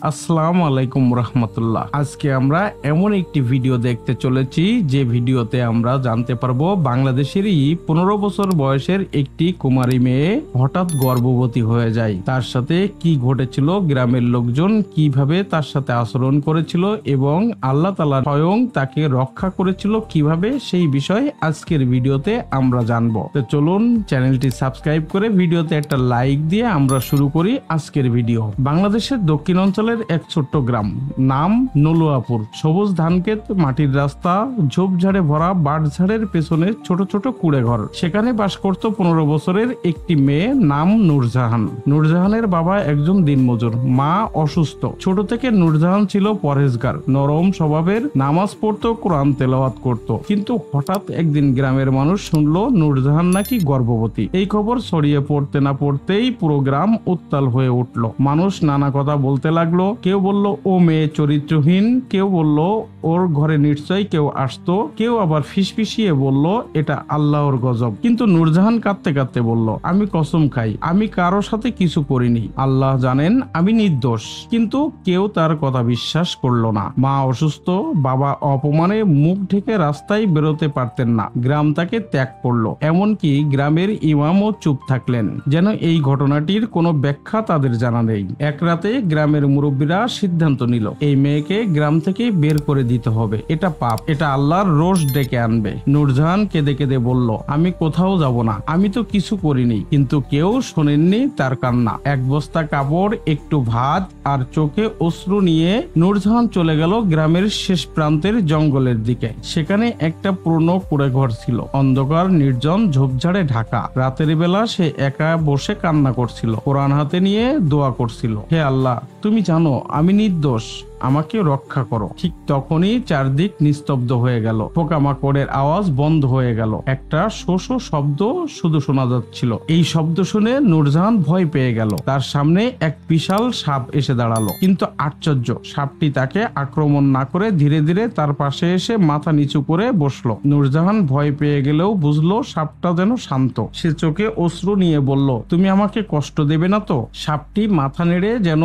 আসসালামু আলাইকুম রহমতুল্লাহ। আজকে আমরা এমন একটি ভিডিও দেখতে চলেছি যে ভিডিওতে আমরা জানতে পারবো বাংলাদেশেরই 15 বছর বয়সের একটি কুমারী মেয়ে হঠাৎ গর্ভবতী হয়ে যায়। তার সাথে কি ঘটেছিল, গ্রামের লোকজন কিভাবে তার সাথে আচরণ করেছিল এবং আল্লাহ তাআলা স্বয়ং তাকে রক্ষা করেছিল কিভাবে, সেই বিষয়ে আজকের ভিডিওতে আমরা জানবো। তো চলুন চ্যানেলটি সাবস্ক্রাইব করে ভিডিওতে একটা লাইক দিয়ে আমরা শুরু করি আজকের ভিডিও। বাংলাদেশের দক্ষিণ অঞ্চলের এক ছোট্ট গ্রাম, নাম নলুয়াপুর। সবুজ ধানক্ষেত, মাটির রাস্তা, ঝোপঝাড়ে ভরা, বাঁশঝাড়ের পেছনে ছোট ছোট কুড়ে ঘর। সেখানে বাস করত 15 বছরের একটি মেয়ে, নাম নূরজাহান। নূরজাহানের বাবা একজন দিনমজুর, মা অসুস্থ। ছোট থেকে নূরজাহান ছিল পরহেজগার, নরম স্বভাবের, নামাজ পড়তো, কোরআন তেলাওয়াত করত। কিন্তু হঠাৎ একদিন গ্রামের মানুষ শুনলো নূরজাহান নাকি গর্ভবতী। এই খবর ছড়িয়ে পড়তে না পড়তেই পুরো গ্রাম উত্তাল হয়ে উঠল। মানুষ নানা কথা বলতে লাগলো। কেউ বলল ও মেয়ে চরিত্রহীন, কেউ বলল ওর ঘরে নিশ্চয়ই কেউ আসতো, কেউ আবার ফিসফিসিয়ে বলল এটা আল্লাহর গজব। কিন্তু নূরজাহান কাঁদতে কাঁদতে বলল, আমি কসম খাই আমি কারো সাথে কিছু করিনি, আল্লাহ জানেন আমি নির্দোষ। কিন্তু কেউ তার কথা বিশ্বাস করলো না। মা অসুস্থ, বাবা অপমানে মুখ ঢেকে রাস্তায় বেরোতে পারতেন না, গ্রাম তাকে ত্যাগ করলো। এমনকি গ্রামের ইমামও চুপ থাকলেন, যেন এই ঘটনাটির কোনো ব্যাখ্যা তাদের জানা নেই। এক রাতে গ্রামের মুরব্বীরা সিদ্ধান্ত নিল এই মেয়েকে গ্রাম থেকে বের করে দিতে হবে, এটা পাপ, এটা আল্লাহর রোষ ডেকে আনবে। নূরজাহান কেঁদে কেঁদে বলল, আমি কোথাও যাব না, আমি তো কিছু করিনি। কিন্তু কেউ শোনেননি তার কান্না। এক বস্তা কাপড়, একটু ভাত আর চোখে অশ্রু নিয়ে নূরজাহান চলে গেল গ্রামের শেষ প্রান্তের জঙ্গলের দিকে। সেখানে একটা পুরনো কুঁড়ে ঘর ছিল, অন্ধকার, নির্জন, ঝোপঝাড়ে ঢাকা। রাতের বেলা সে একা বসে কান্না করছিল, কোরআন হাতে নিয়ে দোয়া করছিল, হে আল্লাহ তুমি জানো আমি নির্দোষ, আমাকে রক্ষা করো। ঠিক তখনই চারদিক নিস্তব্ধ হয়ে গেল, পোকামাকড়ের আওয়াজ বন্ধ হয়ে গেল, একটা শোষ শব্দ শুধু শোনা যাচ্ছিল। এই শব্দ শুনে নূরজাহান ভয় পেয়ে গেল। তার সামনে এক বিশাল সাপ এসে দাঁড়ালো। কিন্তু আশ্চর্য, সাপটি তাকে আক্রমণ না করে ধীরে ধীরে তার পাশে এসে মাথা নিচু করে বসলো। নূরজাহান ভয় পেয়ে গেলেও বুঝলো সাপটা যেন শান্ত। সে চোখে অশ্রু নিয়ে বলল, তুমি আমাকে কষ্ট দেবে না তো? সাপটি মাথা নেড়ে যেন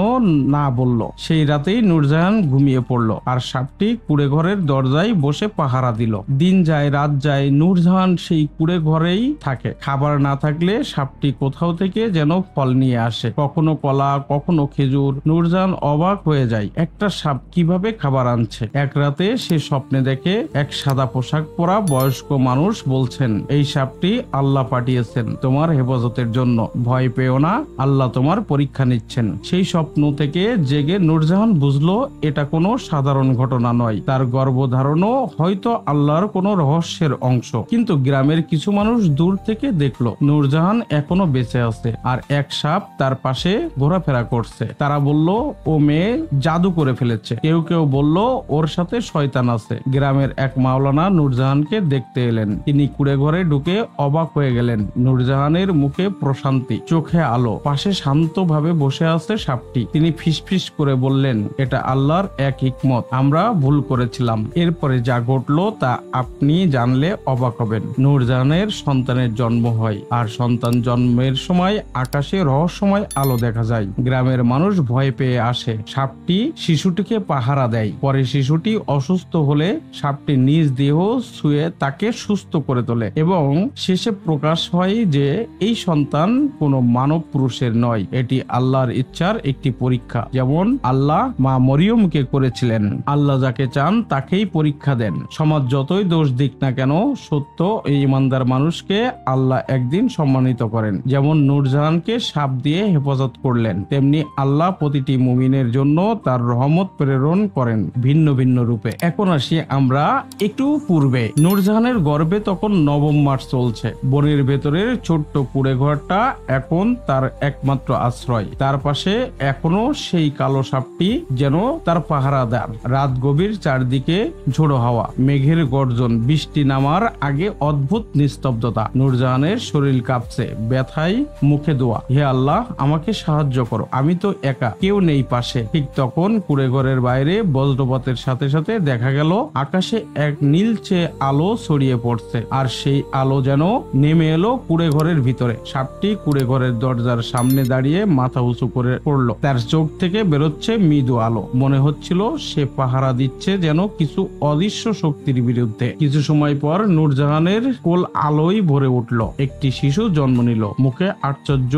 না বলল। সেই রাতেই নূরজাহান ঘুমিয়ে পড়ল, আর সাপটি কুড়ে ঘরের দরজায় বসে পাহারা দিল। দিন যায় রাত যায়, নূরজাহান সেই কুড়ে ঘরেই থাকে। খাবার না থাকলে সাপটি কোথাও থেকে যেন ফল নিয়ে আসে, কখনো কলা, কখনো খেজুর। নূরজাহান অবাক হয়ে যায়, একটা সাপ কিভাবে খাবার আনছে। এক রাতে সে স্বপ্নে দেখে এক সাদা পোশাক পরা বয়স্ক মানুষ বলছেন, এই সাপটি আল্লাহ পাঠিয়েছেন তোমার হেফাজতের জন্য, ভয় পেও না, আল্লাহ তোমার পরীক্ষা নিচ্ছেন। সেই স্বপ্ন থেকে জেগে নূরজাহান বুঝলো এটা কোনো সাধারণ ঘটনা নয়, তার গর্ভধারণও হয়তো আল্লাহর কোনো রহস্যের অংশ। কিন্তু গ্রামের কিছু মানুষ দূর থেকে দেখলো নূরজাহান এখনো বেঁচে আছে, আর এক সাপ তার পাশে ঘোরাফেরা করছে। তারা বলল ও মেয়ে জাদু করে ফেলেছে, কেউ কেউ বলল ওর সাথে শয়তান আছে। গ্রামের এক মাওলানা নূরজাহানকে দেখতে এলেন। তিনি কুড়ে ঘরে ঢুকে অবাক হয়ে গেলেন। নূরজাহানের মুখে প্রশান্তি, চোখে আলো, পাশে শান্তভাবে বসে আছে সাপটি। তিনি ফিসফিস করে বললেন, এটা আল্লাহর এক হিকমত, আমরা ভুল করেছিলাম। এরপরে যা ঘটলো তা আপনি জানলে অবাক হবেন। নূরজাহানের সন্তানের জন্ম হয়, আর সন্তান জন্মের সময় আকাশে রহস্যময় আলো দেখা যায়। গ্রামের মানুষ ভয় পেয়ে আসে, সাপটি শিশুটিকে পাহারা দেয়। পরে শিশুটি অসুস্থ হলে সাপটি নিজ দেহ ছুঁয়ে তাকে সুস্থ করে তোলে, এবং শেষে প্রকাশ হয় যে এই সন্তান কোনো মানব পুরুষের নয়, এটি আল্লাহর ইচ্ছার একটি পরীক্ষা। যেমন আল্লাহ মা মরিয়মকে করেছিলেন, আল্লাহ যাকে চান তাকেই পরীক্ষা দেন। সমাজ যতই দোষ দিক না কেন, সত্য এই ইমানদার মানুষকে আল্লাহ একদিন সম্মানিত করেন। যেমন নূরজাহানকে সাপ দিয়ে হেফাজত করলেন, তেমনি আল্লাহ প্রতিটি মুমিনের জন্য তার রহমত প্রেরণ করেন ভিন্ন ভিন্ন রূপে। এখন আসি আমরা একটু পূর্বে। নূরজাহানের গর্ভে তখন নবম মাস চলছে। বনের ভেতরের ছোট্ট কুড়ে ঘরটা এখন তার একমাত্র আশ্রয়। তার পাশে এখনো সেই কালো সাপটি যেন তার পাহারাদার। রাত গভীর, চারদিকে ঝোড়ো হাওয়া, মেঘের গর্জন, বৃষ্টি নামার আগে অদ্ভুত নিস্তব্ধতা। নূরজাহানের শরীর কাঁপছে, ব্যথায় মুখে দোয়া, হে আল্লাহ আমাকে সাহায্য করো, আমি তো একা, কেউ নেই পাশে। ঠিক তখন কুঁড়েঘরের বাইরে বজ্রপাতের সাথে সাথে দেখা গেল আকাশে এক নীলচে আলো ছড়িয়ে পড়ছে, আর সেই আলো যেন নেমে এলো কুঁড়েঘরের ভিতরে। সাপটি কুঁড়েঘরের দরজার সামনে দাঁড়িয়ে মাথা উঁচু করে পড়লো। তার চোখ থেকে বেরোচ্ছে মৃদু আলো, মনে হচ্ছিল সে পাহারা দিচ্ছে যেন কিছু অদৃশ্য শক্তির বিরুদ্ধে। কিছু সময় পর নূরজাহানের কোল আলোয় ভরে উঠল। একটি শিশু জন্ম নিল, মুখে আশ্চর্য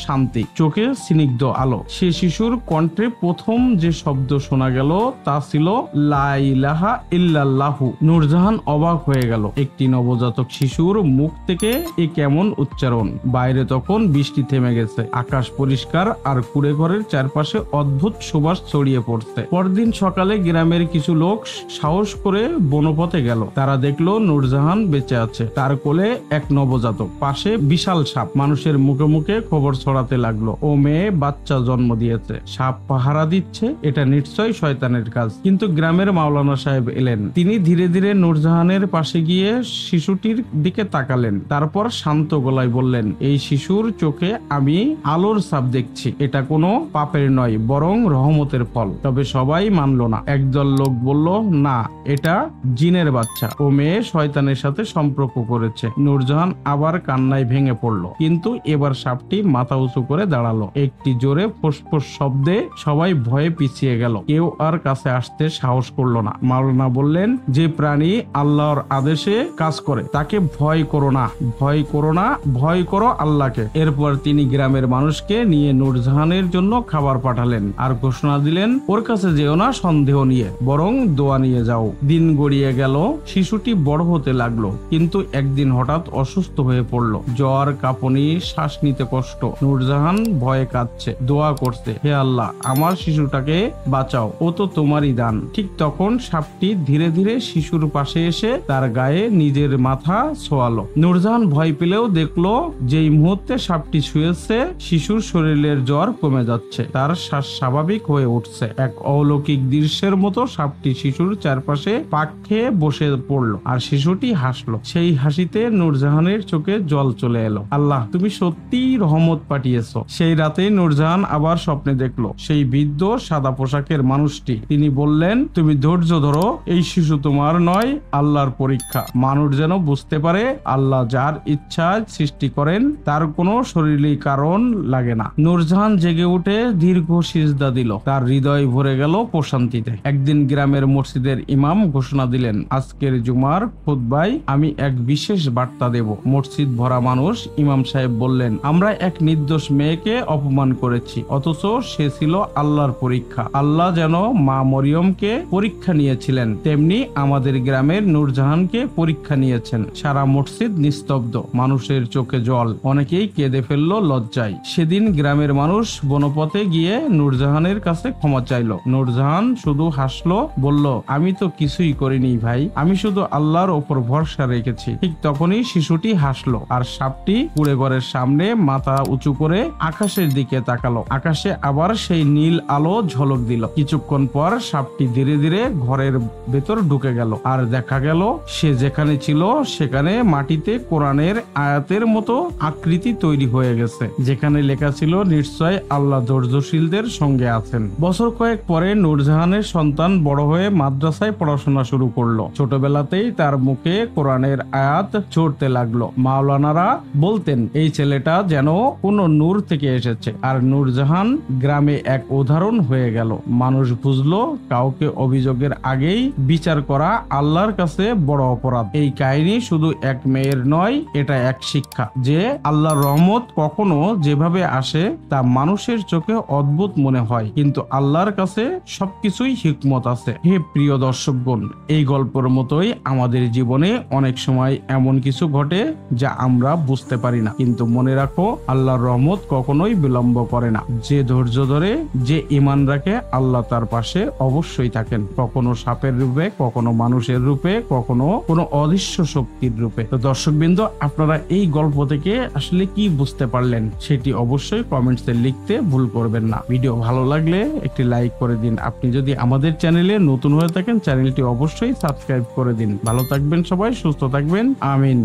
শান্তি, চোখে স্নিগ্ধ আলো। সে শিশুর কণ্ঠে প্রথম যে শব্দ শোনা গেল তা ছিল লা ইলাহা ইল্লাল্লাহু। নূরজাহান অবাক হয়ে গেল, একটি নবজাতক শিশুর মুখ থেকে এ কেমন উচ্চারণ। বাইরে তখন বৃষ্টি থেমে গেছে, আকাশ পরিষ্কার, আর কুঁড়েঘরের চারপাশে অদ্ভুত সুবাস ছড়িয়ে পড়ছে। পরদিন সকালে গ্রামের কিছু লোক সাহস করে বনপথে গেল। তারা দেখলো নূরজাহান বেঁচে আছে, তার কোলে এক নবজাতক, পাশে বিশাল সাপ। মানুষের মুখে মুখে খবর ছড়াতে লাগলো, ও মেয়ে বাচ্চা জন্ম দিয়েছে, সাপ পাহারা দিচ্ছে, এটা নিশ্চয়ই শয়তানের কাজ। কিন্তু গ্রামের মাওলানা সাহেব এলেন। তিনি ধীরে ধীরে নূরজাহানের পাশে গিয়ে শিশুটির দিকে তাকালেন, তারপর শান্ত গলায় বললেন, এই শিশুর চোখে আমি আলোর ছাপ দেখছি, এটা কোনো পাপের নয়, বরং রহমতের ফল। তবে সবাই মানল না। একদল লোক বলল, না, এটা জিনের বাচ্চা, ও মেয়ে শয়তানের সাথে সম্পর্ক করেছে। নূরজাহান আবার কান্নায় ভেঙে পড়ল, কিন্তু এবার সাপটি মাথা উঁচু করে দাঁড়ালো। একটি জোরে ফোঁস শব্দে সবাই ভয়ে পিছিয়ে গেল, কেউ আর কাছে আসতে সাহস করলো না। মাওলানা বললেন, যে প্রাণী আল্লাহর আদেশে কাজ করে তাকে ভয় করো না, ভয় করো না, ভয় করো আল্লাহকে। এরপর তিনি গ্রামের মানুষকে নিয়ে নূরজাহানের জন্য খাবার পাঠালেন, আর ঘোষণা দিলেন, ওর কাছে যেও না সন্দেহ নিয়ে, বরং দোয়া নিয়ে যাও। দিন গড়িয়ে গেল, শিশুটি বড় হতে লাগলো, কিন্তু একদিন হঠাৎ অসুস্থ হয়ে পড়লো। জ্বর, কাঁপুনি, শ্বাস নিতে কষ্ট। নূরজাহান ভয়ে কাঁদছে, দোয়া করছে, হে আল্লাহ আমার শিশুটাকে বাঁচাও, ও তো তোমারই দান। ঠিক তখন সাপটি ধীরে ধীরে শিশুর পাশে এসে তার গায়ে নিজের মাথা ছোঁয়ালো। নূরজাহান ভয় পেলেও দেখলো যেই মুহূর্তে সাপটি শুয়েছে, শিশুর শরীরের জ্বর কমে যাচ্ছে, তার শ্বাস স্বাভাবিক হয়ে উঠছে। এক অলৌকিক দৃশ্যের মতো সাপটি শিশুর চারপাশে পাক খেয়ে বসে পড়লো, আর শিশুটি হাসলো। সেই হাসিতে নূরজাহানের চোখে জল চলে এলো। আল্লাহ, তুমি সত্যিই রহমত পাঠিয়েছো। সেই রাতে নূরজাহান আবার স্বপ্নে দেখলো সেই বৃদ্ধ সাদা পোশাকের মানুষটি। তিনি বললেন, তুমি ধৈর্য ধরো, এই শিশু তোমার নয়, আল্লাহর পরীক্ষা। মানুষ যেন বুঝতে পারে আল্লাহ যার ইচ্ছা সৃষ্টি করেন, তার কোনো শরীরী কারণ লাগে না। নূরজাহান জেগে উঠে দীর্ঘ সিজদা দিল, তার হৃদয় ভরে গেল প্রশান্তিতে। একদিন গ্রামের মসজিদের ইমাম ঘোষণা দিলেন, আজকের জুমার খুতবায় আমি এক বিশেষ বার্তা দেব। মসজিদ ভরা মানুষ। ইমাম সাহেব বললেন, আমরা এক নির্দোষ মেয়েকে অপমান করেছি, অথচ সে ছিল আল্লাহর পরীক্ষা। আল্লাহ যেন মা মরিয়মকে পরীক্ষা নিয়েছিলেন, তেমনি আমাদের গ্রামের নূরজাহানকে পরীক্ষা নিয়েছেন। সারা মসজিদ নিস্তব্ধ, মানুষের চোখে জল, অনেকেই কেঁদে ফেললো লজ্জায়। সেদিন গ্রামের মানুষ বনপথে গিয়ে নূরজাহানের কাছে ক্ষমা চাইলো। নূরজাহান শুধু হাসলো, বলল, আমি তো কিছুই করিনি ভাই, আমি শুধু আল্লাহর ওপর ভরসা রেখেছি। ঠিক তখনই শিশুটি হাসলো, আর সাপটি কুঁড়েঘরের সামনে মাথা উঁচু করে আকাশের দিকে তাকালো। আকাশে আবার সেই নীল আলো ঝলক দিল। কিছুক্ষণ পর সাপটি ধীরে ধীরে ঘরের ভেতর ঢুকে গেল, আর দেখা গেল সে যেখানে ছিল সেখানে মাটিতে কোরআনের আয়াতের মতো আকৃতি তৈরি হয়ে গেছে, যেখানে লেখা ছিল, নিশ্চয় আল্লাহ ধৈর্যশীলদের সঙ্গে আছেন। বছর কয়েক পরে নূরজাহানের সন্তান বড় হয়ে মাদ্রাসায় পড়াশোনা শুরু করলো। ছোটবেলাতেই তার মুখে কোরআনের আয়াত ঝরতে লাগলো। মাওলানারা বলতেন, এই ছেলেটা যেন কোনো নূর থেকে এসেছে। আর নূরজাহান গ্রামে এক উদাহরণ হয়ে গেল। মানুষ বুঝলো, কাউকে অভিযোগের আগেই বিচার করা আল্লাহর কাছে বড় অপরাধ। এই কাহিনী শুধু এক মেয়ের নয়, এটা এক শিক্ষা যে আল্লাহর রহমত কখনো যেভাবে আসে তা মানুষের চোখে অদ্ভুত মনে হয়, কিন্তু আল্লাহর কাছে সবকিছুই হিকমত আছে। হে প্রিয় দর্শকগণ, এই গল্পের মতোই আমাদের জীবনে অনেক সময় এমন কিছু ঘটে যা আমরা বুঝতে পারি না, কিন্তু মনে রাখো, আল্লাহর রহমত কখনোই বিলম্ব করে না। যে ধৈর্য ধরে, যে ঈমান রাখে, আল্লাহ তার পাশে অবশ্যই থাকেন, কখনো সাপের রূপে, কখনো মানুষের রূপে, কখনো কোনো অদৃশ্য শক্তির রূপে। তো দর্শকবৃন্দ, আপনারা এই গল্প থেকে আসলে কি বুঝতে পারলেন সেটি অবশ্যই কমেন্টসে লিখতে ভুল করবেন না। ভিডিও ভালো লাগলে একটি লাইক করে করে দিন। আপনি যদি আমাদের চ্যানেলে নতুন হয়ে থাকেন চ্যানেলটি অবশ্যই সাবস্ক্রাইব করে দিন। ভালো থাকবেন সবাই, সুস্থ থাকবেন, আমিন।